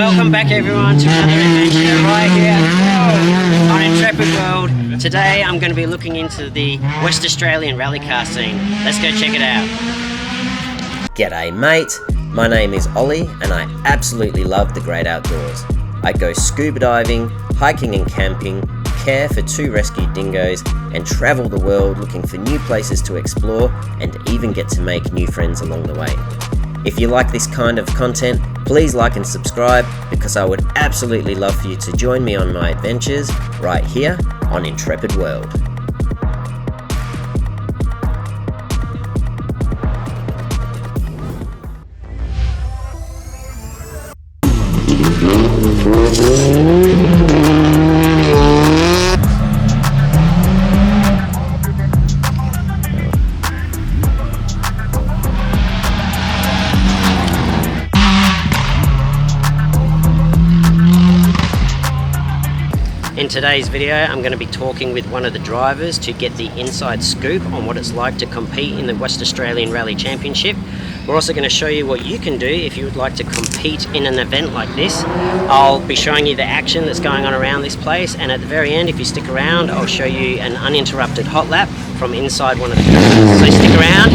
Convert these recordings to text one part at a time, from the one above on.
Welcome back everyone to another adventure right here on Intrepid World. Today I'm going to be looking into the West Australian rally car scene. Let's go check it out. G'day mate, my name is Ollie and I absolutely love the great outdoors. I go scuba diving, hiking and camping, care for 2 rescued dingoes and travel the world looking for new places to explore and even get to make new friends along the way. If you like this kind of content, please like and subscribe because I would absolutely love for you to join me on my adventures right here on Intrepid World. In today's video, I'm going to be talking with one of the drivers to get the inside scoop on what it's like to compete in the West Australian Rally Championship. We're also going to show you what you can do if you would like to compete in an event like this. I'll be showing you the action that's going on around this place, and at the very end, if you stick around, I'll show you an uninterrupted hot lap from inside one of the cars. So stick around,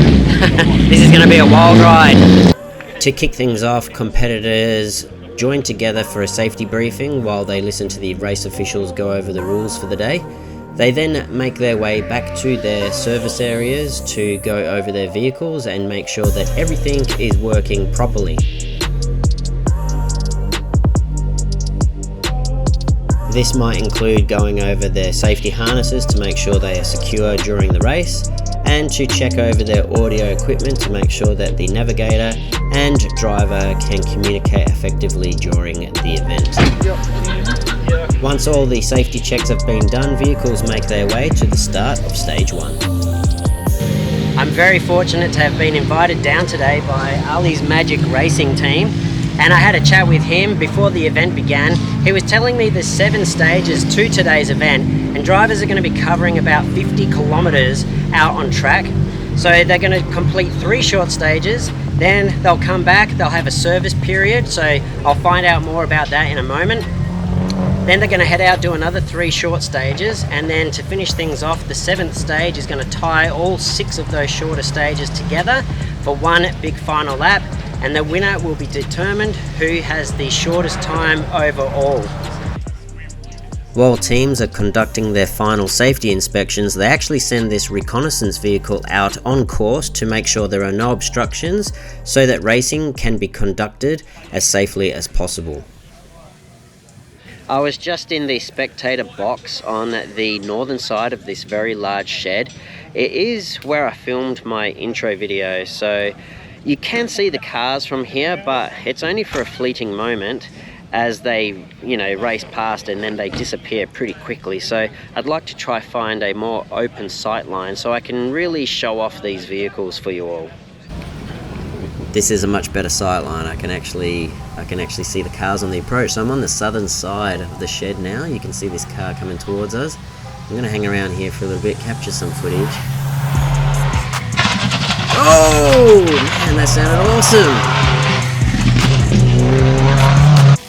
this is going to be a wild ride. To kick things off, competitors join together for a safety briefing while they listen to the race officials go over the rules for the day. They then make their way back to their service areas to go over their vehicles and make sure that everything is working properly. This might include going over their safety harnesses to make sure they are secure during the race, and to check over their audio equipment to make sure that the navigator and driver can communicate effectively during the event. Once all the safety checks have been done, vehicles make their way to the start of stage 1. I'm very fortunate to have been invited down today by Ali's Magic Racing team, and I had a chat with him before the event began. He was telling me there's 7 stages to today's event, and drivers are going to be covering about 50 kilometers out on track. So they're going to complete 3 short stages, then they'll come back, they'll have a service period, so I'll find out more about that in a moment. Then they're going to head out, do another 3 short stages, and then to finish things off, the 7th stage is going to tie all 6 of those shorter stages together for one big final lap, and the winner will be determined who has the shortest time overall. While teams are conducting their final safety inspections, they actually send this reconnaissance vehicle out on course to make sure there are no obstructions so that racing can be conducted as safely as possible. I was just in the spectator box on the northern side of this very large shed. It is where I filmed my intro video, so you can see the cars from here, but it's only for a fleeting moment as they, race past and then they disappear pretty quickly. So I'd like to try find a more open sight line so I can really show off these vehicles for you all. This is a much better sight line. I can actually see the cars on the approach. So I'm on the southern side of the shed now. You can see this car coming towards us. I'm going to hang around here for a little bit, capture some footage. Oh man, that sounded awesome!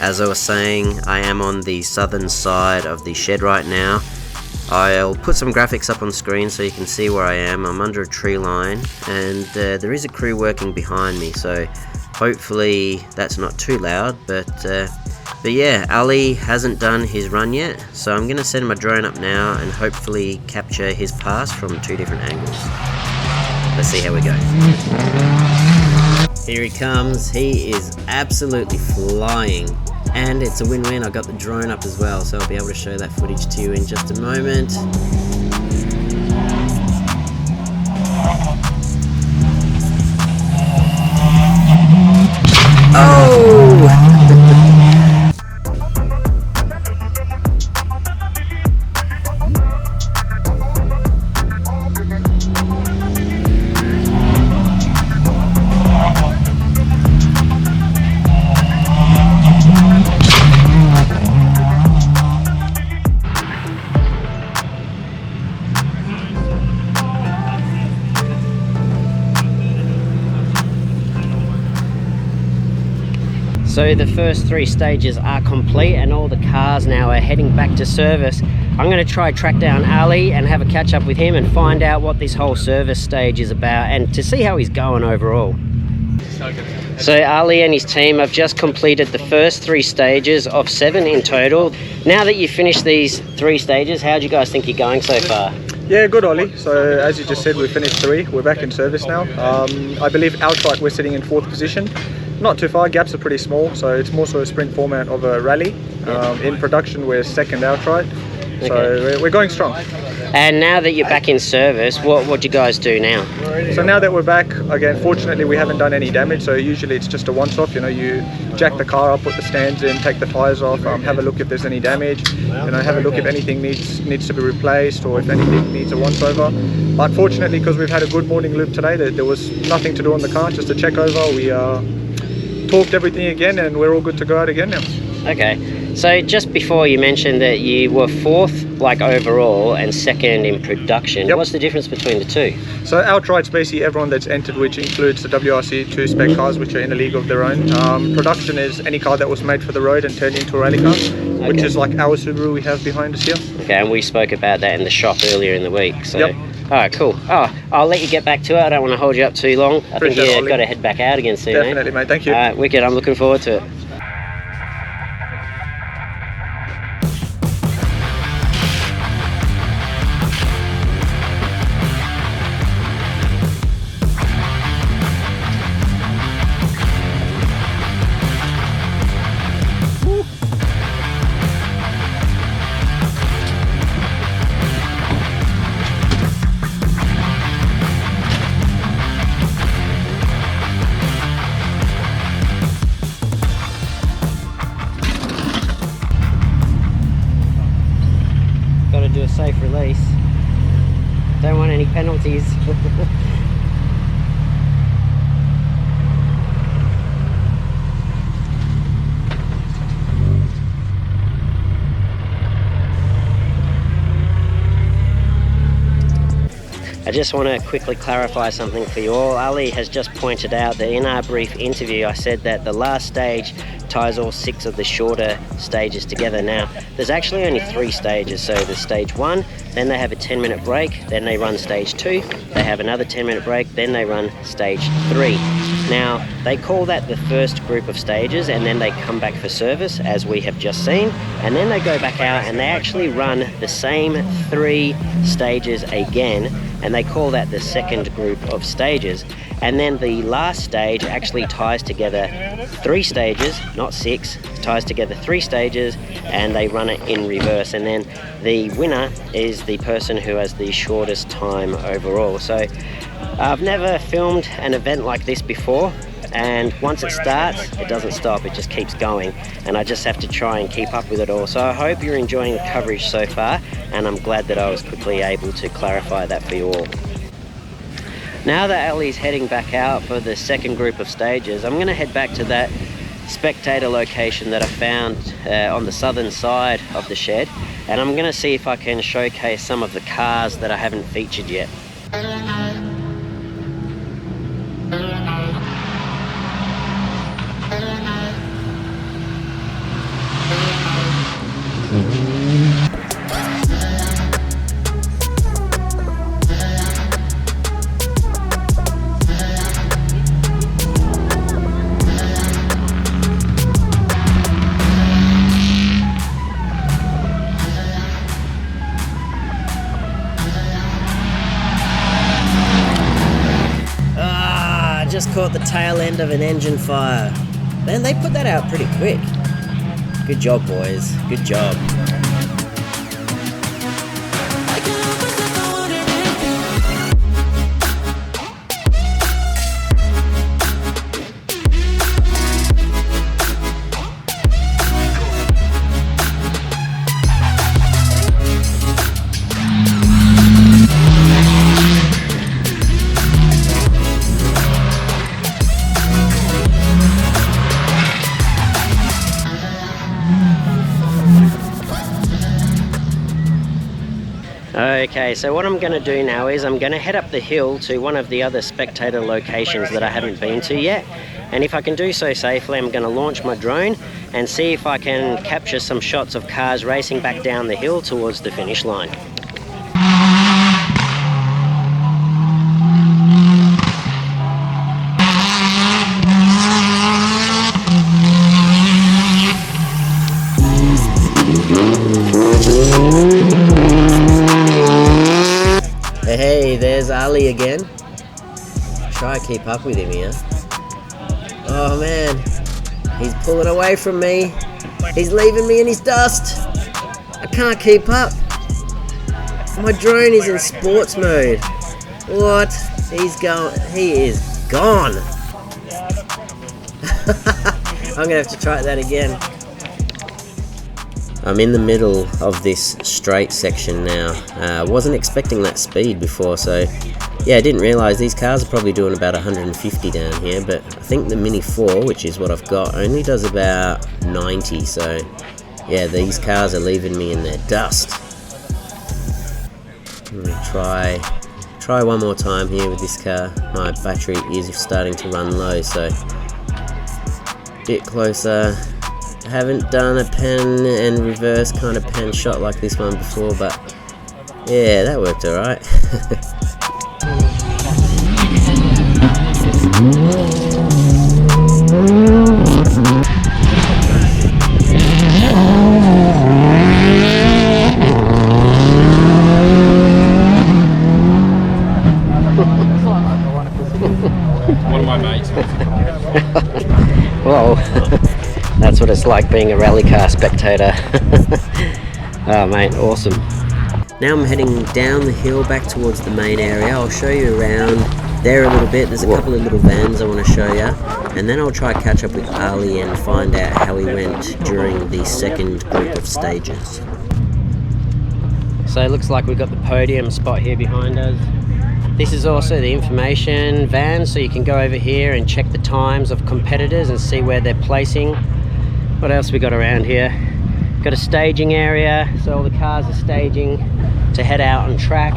As I was saying, I am on the southern side of the shed right now. I'll put some graphics up on screen so you can see where I am. I'm under a tree line, and there is a crew working behind me, so hopefully that's not too loud. But yeah, Ali hasn't done his run yet, so I'm going to send my drone up now and hopefully capture his pass from 2 different angles. Let's see how we go. Here he comes. He is absolutely flying. And it's a win-win. I got the drone up as well, so I'll be able to show that footage to you in just a moment. Oh! So the first 3 stages are complete and all the cars now are heading back to service. I'm going to try track down Ali and have a catch up with him and find out what this whole service stage is about and to see how he's going overall. So Ali and his team have just completed the first 3 stages of 7 in total. Now that you've finished these 3 stages, how do you guys think you're going so far? Yeah, good, Ollie. So as you just said, we finished 3. We're back in service now. I believe outright we're sitting in 4th position. Not too far, gaps are pretty small, so it's more so a sprint format of a rally. In production, we're 2nd outright, so we're going strong. And now that you're back in service, what do you guys do now? So now that we're back, again, fortunately we haven't done any damage, so usually it's just a once-off. You know, you jack the car up, put the stands in, take the tyres off, have a look if there's any damage, you know, have a look if anything needs to be replaced or if anything needs a once-over. But fortunately, because we've had a good morning loop today, there was nothing to do on the car, just a check over. We talked everything again and we're all good to go out again now. Okay, so just before you mentioned that you were 4th like overall and 2nd in production. Yep. What's the difference between the 2? So outright's basically everyone that's entered, which includes the WRC2 spec cars, which are in a league of their own. Production is any car that was made for the road and turned into a rally car, which is like our Subaru we have behind us here. Okay, and we spoke about that in the shop earlier in the week. So. Yep. Alright, cool. Oh, I'll let you get back to it. I don't want to hold you up too long. I think you've got to head back out again soon. Definitely, mate. Thank you. Alright, wicked. I'm looking forward to it. Do a safe release. Don't want any penalties. I just want to quickly clarify something for you all. Ali has just pointed out that in our brief interview I said that the last stage ties all 6 of the shorter stages together. Now there's actually only 3 stages, so there's stage 1, then they have a 10-minute break, then they run stage 2, they have another 10-minute break, then they run stage 3. Now they call that the first group of stages and then they come back for service as we have just seen, and then they go back out and they actually run the same 3 stages again, and they call that the second group of stages. And then the last stage actually ties together 3 stages, not 6, ties together 3 stages, and they run it in reverse, and then the winner is the person who has the shortest time overall. So I've never filmed an event like this before, and once it starts it doesn't stop, it just keeps going, and I just have to try and keep up with it all. So I hope you're enjoying the coverage so far, and I'm glad that I was quickly able to clarify that for you all. Now that Ali's heading back out for the second group of stages, I'm going to head back to that spectator location that I found on the southern side of the shed, and I'm going to see if I can showcase some of the cars that I haven't featured yet. Just caught the tail end of an engine fire. Man, they put that out pretty quick. Good job, boys. Good job. Okay, so what I'm going to do now is I'm going to head up the hill to one of the other spectator locations that I haven't been to yet, And if I can do so safely, I'm going to launch my drone and see if I can capture some shots of cars racing back down the hill towards the finish line. Hey, there's Ali again. Try to keep up with him here. Oh man, he's pulling away from me. He's leaving me in his dust. I can't keep up. My drone is in sports mode. What? He is gone. I'm gonna have to try that again. I'm in the middle of this straight section now. Wasn't expecting that speed before, so yeah, I didn't realise these cars are probably doing about 150 down here, but I think the Mini 4, which is what I've got, only does about 90, so yeah, these cars are leaving me in their dust. Try one more time here with this car. My battery is starting to run low, so a bit closer. I haven't done a pen and reverse kind of pen shot like this one before, but yeah, that worked alright. One of my mates. Whoa, that's what it's like being a rally car spectator. Oh mate, awesome. Now I'm heading down the hill back towards the main area. I'll show you around there a little bit. There's a couple of little vans I want to show you, and then I'll try to catch up with Ali and find out how he went during the second group of stages. So it looks like we've got the podium spot here behind us. This is also the information van, so you can go over here and check the times of competitors and see where they're placing. What else we got around here? Got a staging area, so all the cars are staging to head out on track.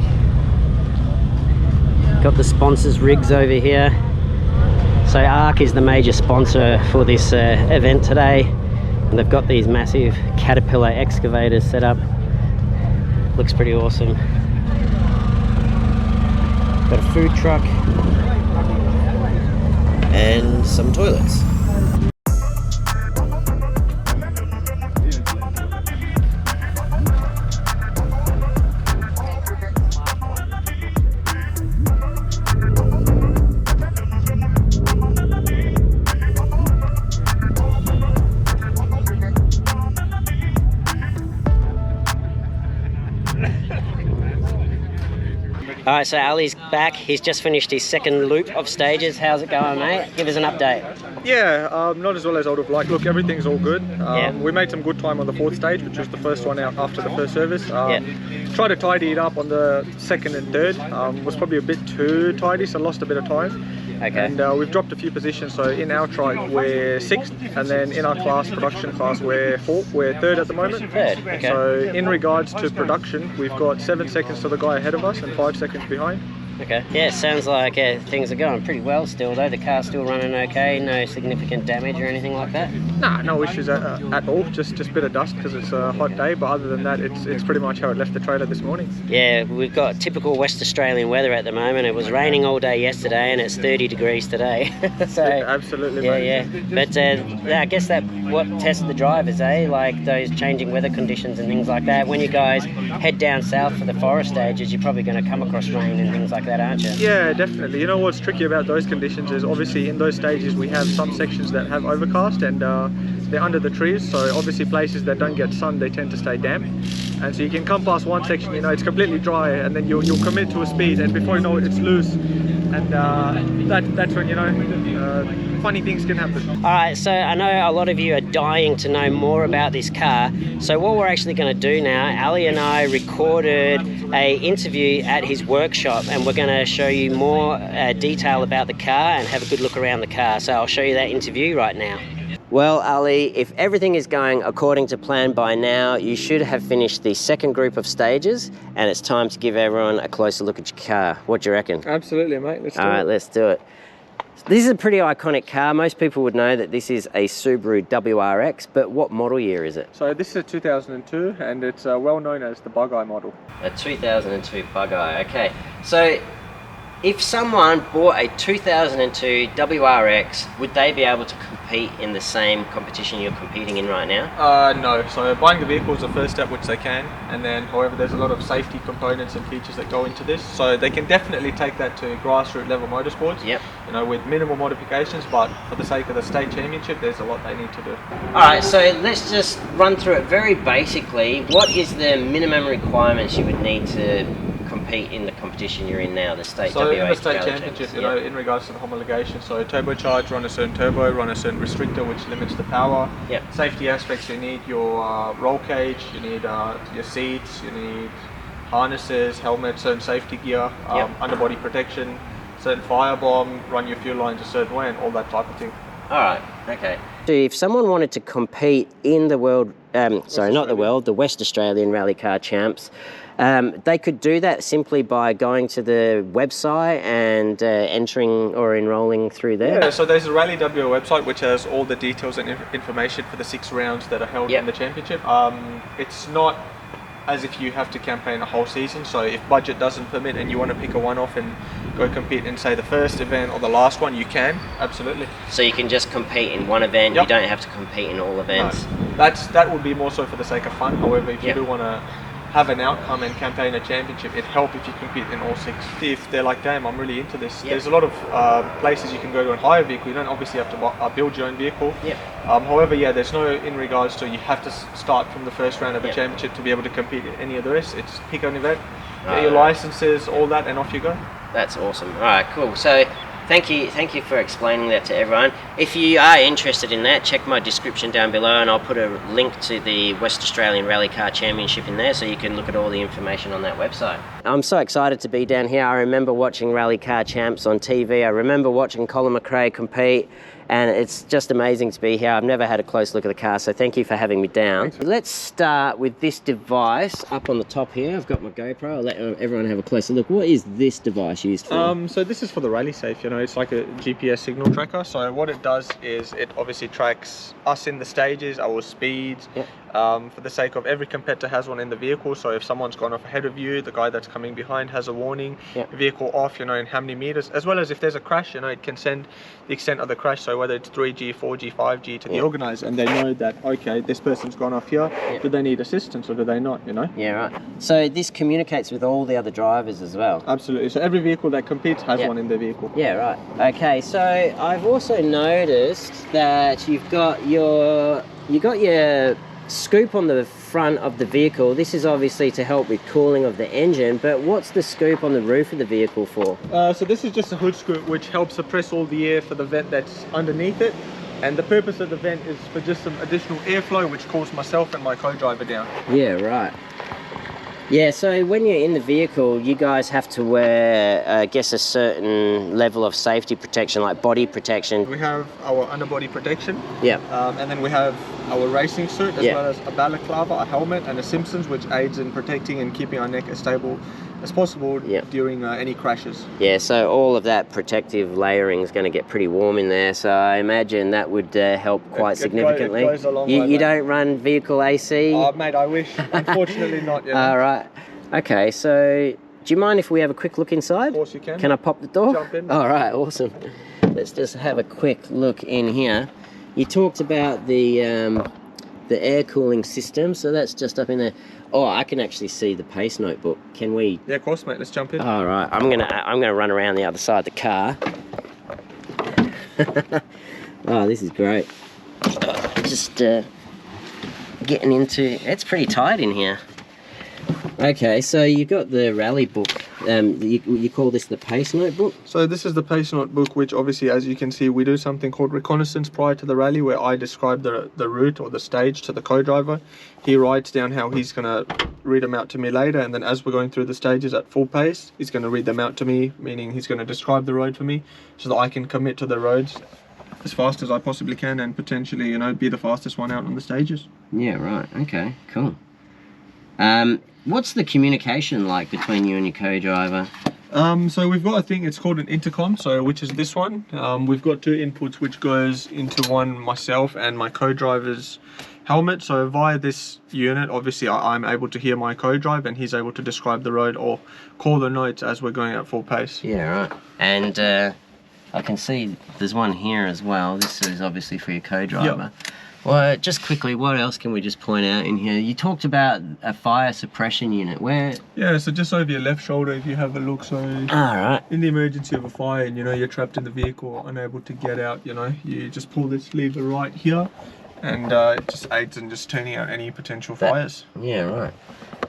Got the sponsors rigs over here. So ARC is the major sponsor for this event today, and they've got these massive Caterpillar excavators set up. Looks pretty awesome. Got a food truck and some toilets. Alright, so Ali's back. He's just finished his second loop of stages. How's it going, mate? Give us an update. Yeah, not as well as I would have liked. Look, everything's all good. We made some good time on the fourth stage, which was the first one out after the first service. Tried to tidy it up on the second and third. Was probably a bit too tidy, so lost a bit of time. Okay. And we've dropped a few positions. So in our tribe we're 6th, and then in our class, production class, we're 4th. We're 3rd at the moment. 3rd, okay. So in regards to production, we've got 7 seconds to the guy ahead of us and 5 seconds behind. Okay. Yeah, sounds like things are going pretty well still though. The car's still running okay, no significant damage or anything like that? Nah, no issues at all. Just a bit of dust because it's a hot day, but other than that, it's pretty much how it left the trailer this morning. Yeah, we've got typical West Australian weather at the moment. It was raining all day yesterday and it's 30 degrees today. So absolutely, yeah, mate. yeah. But I guess that what tests the drivers, like those changing weather conditions and things like that. When you guys head down south for the forest stages, you're probably going to come across rain and things like that, aren't you? Yeah, definitely. You know what's tricky about those conditions is obviously in those stages we have some sections that have overcast and they're under the trees, so obviously places that don't get sun, they tend to stay damp. And so you can come past one section, it's completely dry, and then you'll commit to a speed, and before you know it, it's loose. And that's when, funny things can happen. Alright, so I know a lot of you are dying to know more about this car. So what we're actually going to do now, Ali and I recorded an interview at his workshop, and we're going to show you more detail about the car and have a good look around the car. So I'll show you that interview right now. Well, Ali, if everything is going according to plan by now, you should have finished the second group of stages, and it's time to give everyone a closer look at your car. What do you reckon? Absolutely, mate. Let's do it. All right, let's do it. This is a pretty iconic car. Most people would know that this is a Subaru WRX, but what model year is it? So this is a 2002, and it's well known as the Bug Eye model. A 2002 Bug Eye, okay. So if someone bought a 2002 WRX, would they be able to compete in the same competition you're competing in right now? No, so buying the vehicle is the first step, which they can, and then however there's a lot of safety components and features that go into this, so they can definitely take that to grassroots level motorsports. Yep. You know, with minimal modifications, but for the sake of the state championship, there's a lot they need to do. Alright, so let's just run through it very basically. What is the minimum requirements you would need to compete in the competition you're in now, the state So in WA the state Rally championship, Champs? you know, in regards to the homologation, so turbocharge, run a certain turbo, run a certain restrictor which limits the power. Yep. Safety aspects, you need your roll cage, you need your seats, you need harnesses, helmet, certain safety gear, underbody protection, certain firebomb, run your fuel lines a certain way, and all that type of thing. Alright, okay. So if someone wanted to compete in the world, the West Australian Rally Car Champs, they could do that simply by going to the website and entering or enrolling through there? Yeah, so there's a Rally WA website which has all the details and information for the 6 rounds that are held in the championship. It's not as if you have to campaign a whole season, so if budget doesn't permit and you want to pick a one-off and go compete in, say, the first event or the last one, you can, absolutely. So you can just compete in one event, you don't have to compete in all events? No, that would be more so for the sake of fun. However, if you do want to have an outcome and campaign a championship, it'd help if you compete in all 6. If they're like, damn, I'm really into this, there's a lot of places you can go to and hire a vehicle. You don't obviously have to build your own vehicle. However, there's no, in regards to you have to start from the first round of a championship to be able to compete in any of the rest. It's pick an event, get your licenses, all that, and off you go. That's awesome. Alright, cool. So thank you for explaining that to everyone. If you are interested in that, check my description down below and I'll put a link to the West Australian Rally Car Championship in there so you can look at all the information on that website. I'm so excited to be down here. I remember watching Rally Car Champs on TV. I remember watching Colin McRae compete, and it's just amazing to be here. I've never had a close look at the car, so thank you for having me down. Let's start with this device up on the top here. I've got my GoPro. I'll let everyone have a closer look. What is this device used for? So this is for the rally safe, you know, it's like a GPS signal tracker. So what it does is it obviously tracks us in the stages, our speeds. For the sake of every competitor has one in the vehicle, so if someone's gone off ahead of you, the guy that's coming behind has a warning, vehicle off, you know, in how many meters, as well as if there's a crash, you know, it can send the extent of the crash, so whether it's 3G, 4G, 5G to the organizer, and they know that, okay, this person's gone off here, do they need assistance or do they not, you know? Yeah, right. So this communicates with all the other drivers as well? Absolutely, so every vehicle that competes has one in their vehicle. Yeah, right. Okay, so I've also noticed that you've got your scoop on the front of the vehicle. This is obviously to help with cooling of the engine, but what's the scoop on the roof of the vehicle for? So this is just a hood scoop which helps suppress all the air for the vent that's underneath it, and the purpose of the vent is for just some additional airflow which cools myself and my co-driver down. Yeah, right. Yeah, so when you're in the vehicle, you guys have to wear, I guess, a certain level of safety protection, like body protection. We have our underbody protection. Yeah. And then we have our racing suit, as well as a balaclava, a helmet, and a Simpsons, which aids in protecting and keeping our neck as stable as possible during any crashes. Yeah, so all of that protective layering is going to get pretty warm in there, so I imagine that would help quite significantly. It goes a long way, you don't run vehicle AC? Oh, mate, I wish. Unfortunately not. You know? All right. Okay, so do you mind if we have a quick look inside? Of course you can. Can I pop the door? Jump in. All right, awesome. Let's just have a quick look in here. You talked about the air cooling system, so that's just up in there. Oh, I can actually see the pace notebook. Can we? Yeah, of course, mate. Let's jump in. All right, I'm gonna run around the other side of the car. Oh, this is great. Just getting into. It's pretty tight in here. Okay, so you've got the rally book. You call this the pace notebook? So this is the pace notebook, which obviously, as you can see, we do something called reconnaissance prior to the rally, where I describe the route or the stage to the co-driver. He writes down how he's going to read them out to me later, and then as we're going through the stages at full pace, he's going to read them out to me, meaning he's going to describe the road for me, so that I can commit to the roads as fast as I possibly can and potentially, you know, be the fastest one out on the stages. Yeah, right. Okay, cool. What's the communication like between you and your co-driver? So we've got a thing, it's called an intercom, so which is this one. We've got two inputs which goes into one myself and my co-driver's helmet. So via this unit, obviously I'm able to hear my co-drive and he's able to describe the road or call the notes as we're going at full pace. Yeah, right. And I can see there's one here as well. This is obviously for your co-driver. Yep. Well, just quickly, what else can we just point out in here? You talked about a fire suppression unit. Where? Yeah, so just over your left shoulder if you have a look. So Right. in the emergency of a fire and you're trapped in the vehicle, unable to get out, you just pull this lever right here and it just aids in just turning out any potential fires. Yeah, right.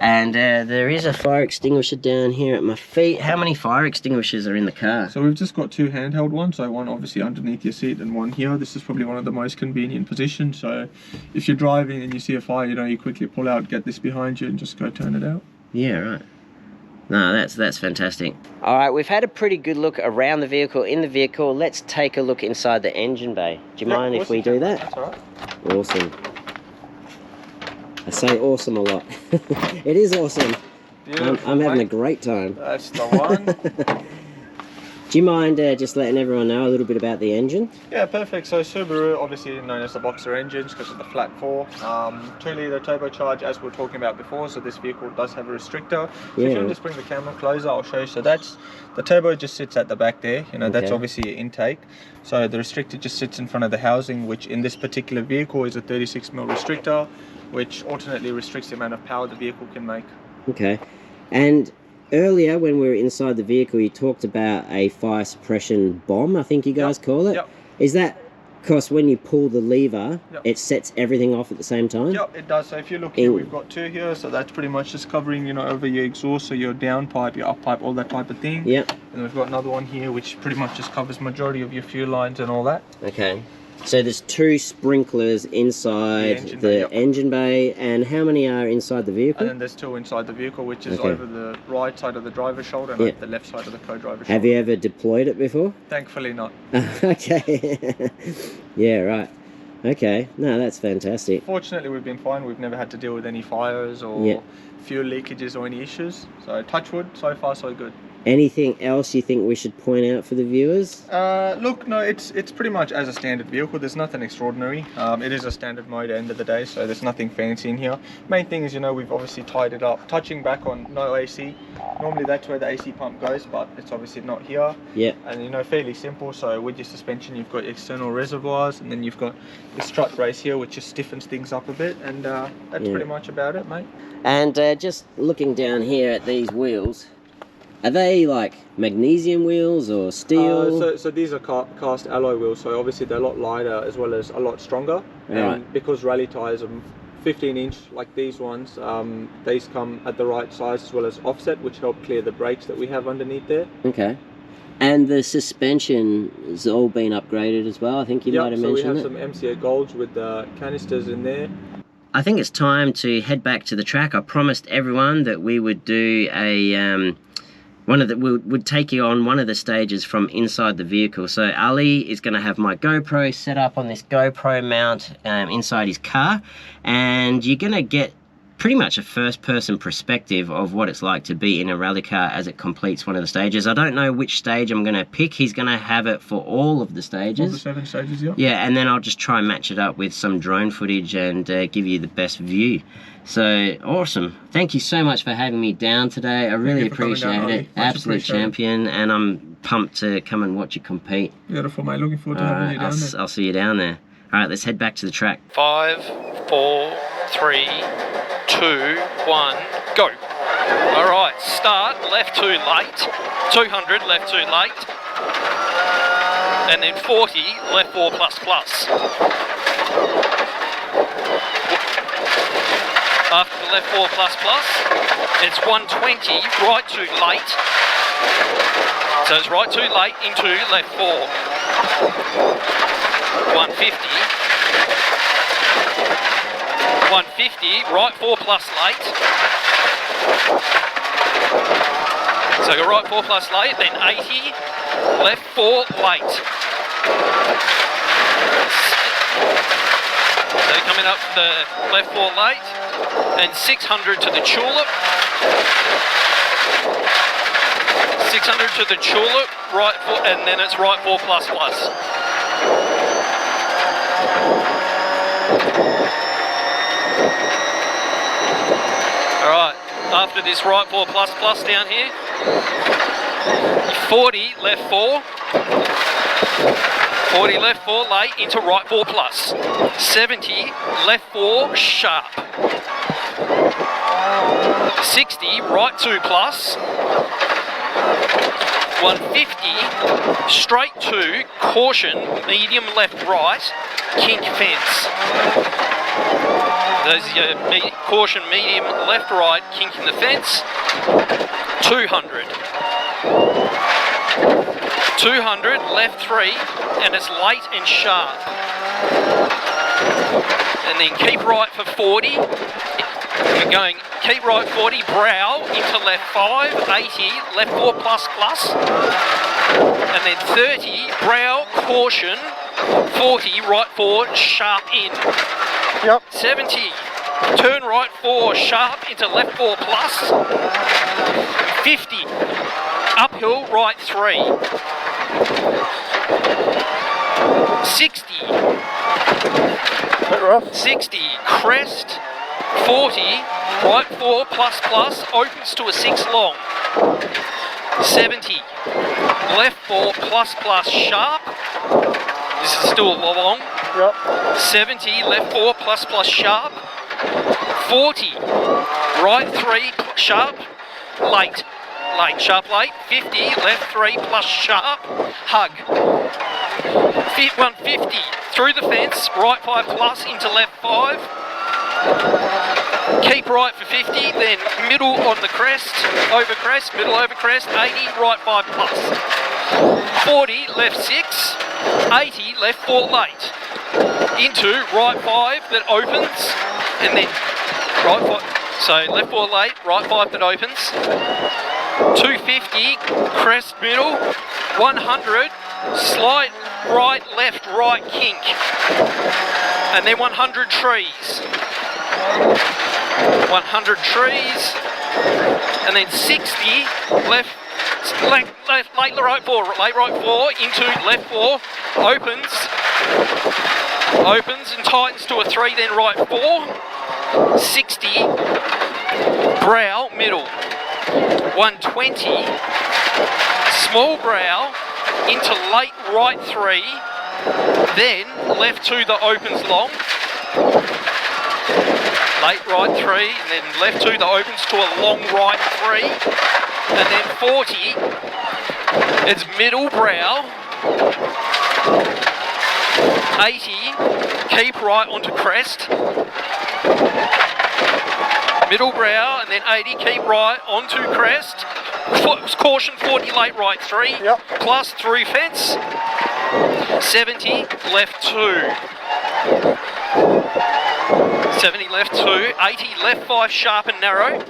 And there is a fire extinguisher down here at my feet. How many fire extinguishers are in the car? So we've just got two handheld ones, so one obviously underneath your seat and one here. This is probably one of the most convenient positions, so if you're driving and you see a fire, you quickly pull out, get this behind you and just go turn it out. Yeah, right. No, that's fantastic. All right, we've had a pretty good look around the vehicle, in the vehicle. Let's take a look inside the engine bay. Do you mind if we do that? That's all right. Awesome. I say awesome a lot. It is awesome. I'm having a great time. That's the one. Do you mind just letting everyone know a little bit about the engine? Yeah, perfect. So Subaru, obviously known as the boxer engines because of the flat 4. 2-litre turbocharged, as we were talking about before. So this vehicle does have a restrictor. So if you can just bring the camera closer, I'll show you. So that's the turbo just sits at the back there. That's obviously your intake. So the restrictor just sits in front of the housing, which in this particular vehicle is a 36mm restrictor, which alternately restricts the amount of power the vehicle can make. Okay, and earlier when we were inside the vehicle you talked about a fire suppression bomb, I think you guys call it. Yep. Is that because when you pull the lever it sets everything off at the same time? Yep, it does. So if you look here, we've got two here, so that's pretty much just covering over your exhaust, so your down pipe, your up pipe, all that type of thing. Yep. And we've got another one here which pretty much just covers majority of your fuel lines and all that. Okay. So there's two sprinklers inside the engine bay, and how many are inside the vehicle? And then there's two inside the vehicle, which is over the right side of the driver's shoulder and over the left side of the co-driver's shoulder. Have you ever deployed it before? Thankfully not. Okay. Yeah, right. Okay. No, that's fantastic. Fortunately, we've been fine. We've never had to deal with any fires or fuel leakages or any issues. So touch wood, so far so good. Anything else you think we should point out for the viewers? Look, no, it's pretty much as a standard vehicle. There's nothing extraordinary. It is a standard mode at the end of the day, so there's nothing fancy in here. Main thing is, we've obviously tied it up. Touching back on no AC. Normally that's where the AC pump goes, but it's obviously not here. Yeah. And fairly simple. So with your suspension, you've got external reservoirs, and then you've got the strut brace here, which just stiffens things up a bit, and that's pretty much about it, mate. And just looking down here at these wheels, are they like magnesium wheels or steel? So these are cast alloy wheels, so obviously they're a lot lighter as well as a lot stronger. And because rally tyres are 15-inch like these ones, these come at the right size as well as offset, which help clear the brakes that we have underneath there. Okay. And the suspension has all been upgraded as well, I think you might have mentioned it. So we have some MCA Golds with the canisters in there. I think it's time to head back to the track. I promised everyone that we would do a would take you on one of the stages from inside the vehicle. So Ali is going to have my GoPro set up on this GoPro mount inside his car, and you're going to get pretty much a first-person perspective of what it's like to be in a rally car as it completes one of the stages. I don't know which stage I'm going to pick. He's going to have it for all of the stages. All the 7 stages, yeah. Yeah, and then I'll just try and match it up with some drone footage and give you the best view. So, awesome. Thank you so much for having me down today. I really appreciate it. Absolute champion, and I'm pumped to come and watch you compete. Beautiful, mate. Looking forward to having you down there. I'll see you down there. All right, let's head back to the track. 5, 4, 3, 2, 1, go. All right, start, left 2 late, 200, left 2 late, and then 40, left 4 plus plus. After the left 4 plus plus, it's 120, right 2 late. So it's right 2 late into left 4. 150. 150, right 4 plus late. So go right 4 plus late, then 80, left 4 late. So coming up the left 4 late, and 600 to the tulip. 600 to the Tulip, right 4, and then it's right 4 plus plus. Alright, after this right 4 plus plus down here, 40 left 4, 40 left 4 late into right 4 plus, 70 left 4 sharp, 60 right 2 plus, 150 straight 2 caution medium left right kink fence. There's your caution medium left right kink in the fence. 200 left 3 and it's late and sharp, and then keep right for 40. We're going keep right 40 brow into left 5, 80 left 4 plus plus, and then 30 brow caution, 40 right 4 sharp in. Yep. 70 turn right 4 sharp into left 4 plus, 50 uphill right 3, 60 Bit rough. 60 crest, 40 right 4 plus plus opens to a 6 long, 70 left 4 plus plus sharp, this is still long, Yep. 70 left 4 plus plus sharp, 40 right 3 sharp late, sharp late, 50 left 3 plus sharp hug, 150 through the fence right 5 plus into left 5, keep right for 50, then middle on the crest, over crest, middle over crest, 80 right 5 plus, 40 left 6, 80 left 4 late into right 5 that opens, and then right 5, so left 4 late, right 5 that opens, 250 crest middle, 100 slight right left right kink, and then 100 trees, 100 trees, and then 60 left late right 4 into left 4 opens and tightens to a 3, then right 4, 60 brow middle, 120 small brow into late right 3, then left 2 that opens long, late right 3, and then left 2 that opens to a long right 3, and then 40 it's middle brow, 80 keep right onto crest, middle brow, and then 80 keep right onto crest, caution 40 late right 3, Yep. plus through fence, 70 left 2, 70 left 2, 80 left 5 sharp and narrow,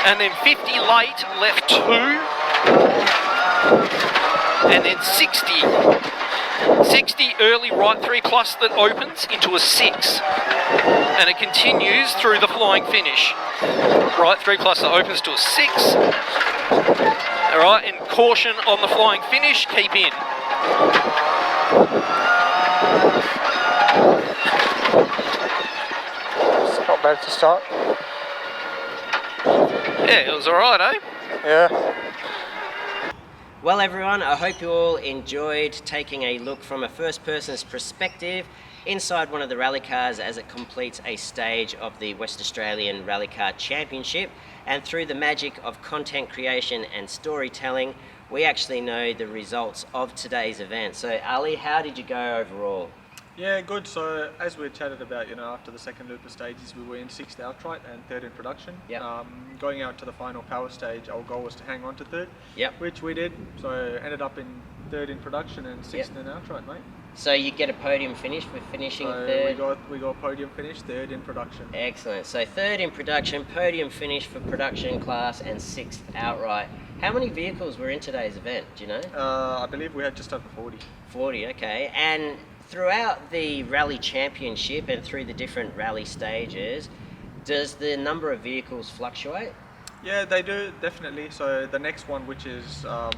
and then 50 late left 2, and then 60 early right 3 plus that opens into a 6, and it continues through the flying finish, right 3 plus that opens to a 6, alright, and caution on the flying finish, keep in. It's not bad to start. Yeah, it was alright, eh? Yeah. Well everyone, I hope you all enjoyed taking a look from a first person's perspective inside one of the rally cars as it completes a stage of the West Australian Rally Car Championship, and through the magic of content creation and storytelling we actually know the results of today's event. So Ali, how did you go overall? Yeah, good. So as we chatted about, after the second loop of stages, we were in 6th outright and 3rd in production. Yep. Going out to the final power stage, our goal was to hang on to 3rd, Yep. which we did. So ended up in 3rd in production and 6th Yep. in outright, mate. So you get a podium finish for finishing So third? we got podium finish, 3rd in production. Excellent. So 3rd in production, podium finish for production class, and 6th outright. How many vehicles were in today's event, do you know? I believe we had just over 40. 40, okay. And throughout the rally championship and through the different rally stages, does the number of vehicles fluctuate? Yeah, they do, definitely. So the next one, which is from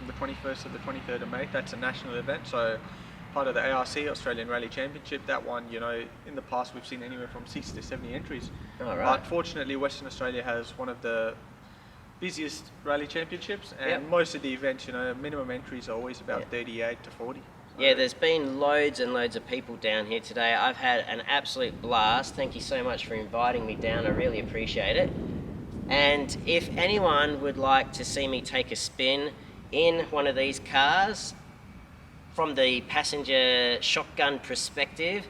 the 21st to the 23rd of May, that's a national event. So part of the ARC, Australian Rally Championship. That one, you know, in the past we've seen anywhere from 60 to 70 entries. All right. But fortunately, Western Australia has one of the busiest rally championships, and most of the events, you know, minimum entries are always about 38 to 40. Yeah, there's been loads and loads of people down here today. I've had an absolute blast. Thank you so much for inviting me down. I really appreciate it. And if anyone would like to see me take a spin in one of these cars from the passenger shotgun perspective,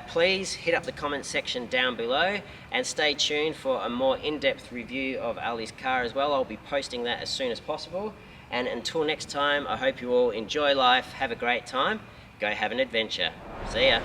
please hit up the comment section down below and stay tuned for a more in-depth review of Ali's car as well. I'll be posting that as soon as possible. And until next time, I hope you all enjoy life, have a great time, go have an adventure. See ya.